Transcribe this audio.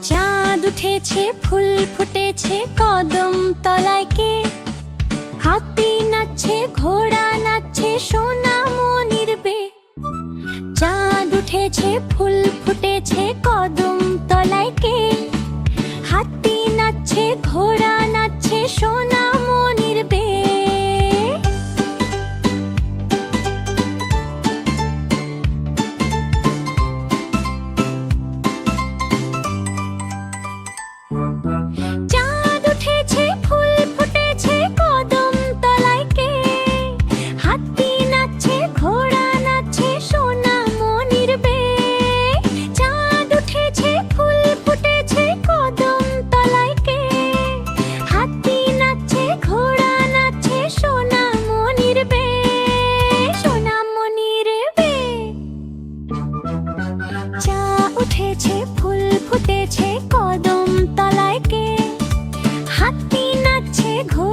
চাঁদ উঠেছে, ফুল ফুটেছে, কদম তলায় কে? হাতি নাচছে, ঘোড়া নাচছে, সোনামণির বে। চাঁদ উঠেছে, ফুল ফুটেছে, কদম তলায় কে? হাতি নাচছে, ঘোড়া নাচছে, সোনামণির বে। চাঁদ উঠেছে, ফুল ফুটেছে, কদম তলায় কে? হাতি নাচছে, ঘোড়া নাচছে, সোনামণির বে। চাঁদ উঠেছে, ফুল ফুটেছে, কদম তলায় কে? হাতি নাচছে, ঘোড়া নাচছে, সোনামণির বে। সোনামণির বে। চাঁদ উঠেছে, ফুল ফুটেছে, কদম তলায় কে? হাতি নাচছে, ঘোড়া